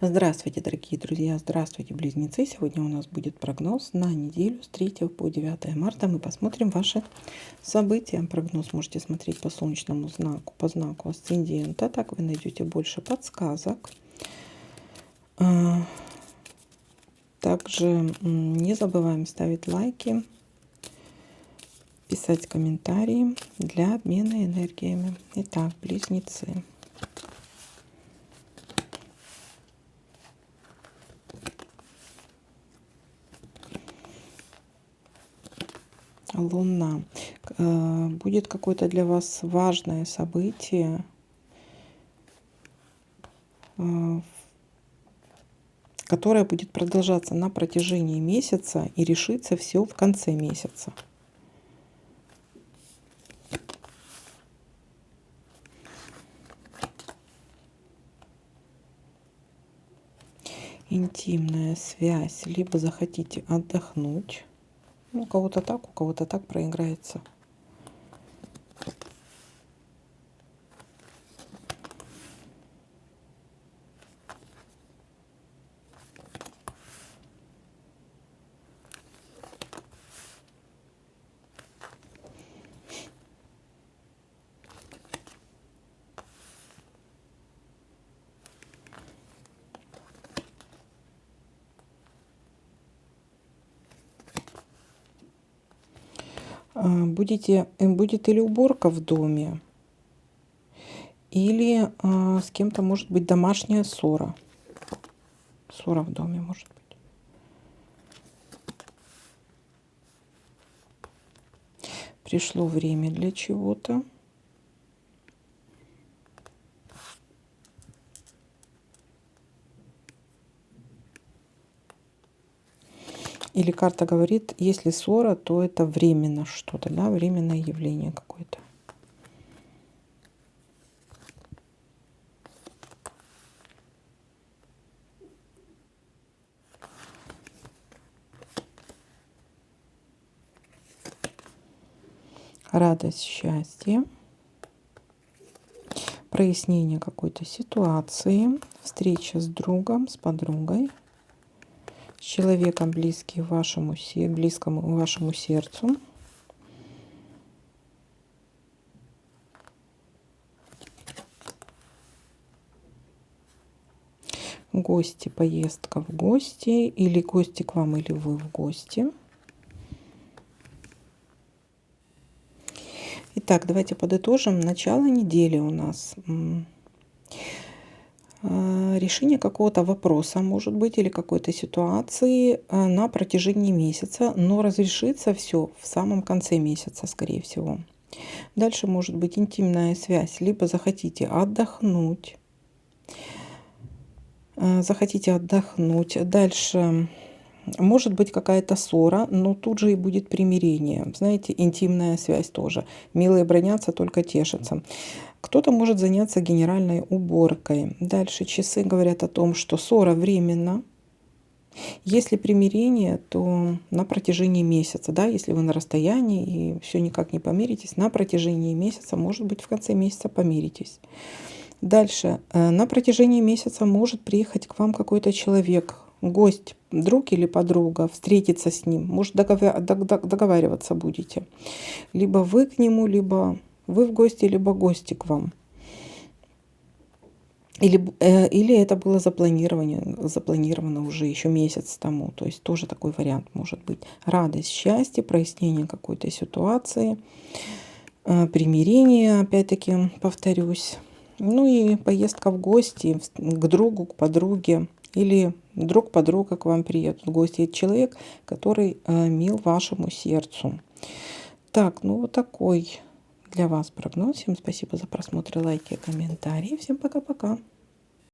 Здравствуйте, дорогие друзья, здравствуйте, близнецы. Сегодня у нас будет прогноз на неделю с 3 по 9 марта. Мы посмотрим ваши события. Прогноз можете смотреть по солнечному знаку, по знаку асцендента. Так вы найдете больше подсказок. Также не забываем ставить лайки, писать комментарии для обмена энергиями. Итак, близнецы. Луна. Будет какое-то для вас важное событие, которое будет продолжаться на протяжении месяца и решится все в конце месяца. Интимная связь. Либо захотите отдохнуть. У кого-то так проиграется. Будет или уборка в доме, или с кем-то может быть домашняя ссора. Ссора в доме может быть. Пришло время для чего-то. Или карта говорит, если ссора, то это временно что-то, да, временное явление какое-то. Радость, счастье, прояснение какой-то ситуации, встреча с другом, с подругой, с человеком близким близкому вашему сердцу. Гости, поездка в гости, или гости к вам, или вы в гости. Итак, давайте подытожим. Начало недели у нас. Решение какого-то вопроса, может быть, или какой-то ситуации на протяжении месяца, но разрешится все в самом конце месяца, скорее всего. Дальше может быть интимная связь, либо захотите отдохнуть. Дальше может быть какая-то ссора, но тут же и будет примирение. Знаете, интимная связь тоже. Милые бранятся, только тешатся. Кто-то может заняться генеральной уборкой. Дальше часы говорят о том, что ссора временна. Если примирение, то на протяжении месяца, да, если вы на расстоянии и все никак не помиритесь, на протяжении месяца, может быть, в конце месяца помиритесь. Дальше, на протяжении месяца может приехать к вам какой-то человек, гость, друг или подруга, встретиться с ним, может договариваться будете. Либо вы к нему, либо вы в гости, либо гости к вам. Или это было запланировано уже еще месяц тому. То есть тоже такой вариант может быть. Радость, счастье, прояснение какой-то ситуации, примирение, опять-таки повторюсь. Ну и поездка в гости к другу, к подруге. Или друг-подруга к вам приедут в гости. Это человек, который мил вашему сердцу. Так, ну вот такой для вас прогноз. Всем спасибо за просмотр, лайки, комментарии. Всем пока-пока.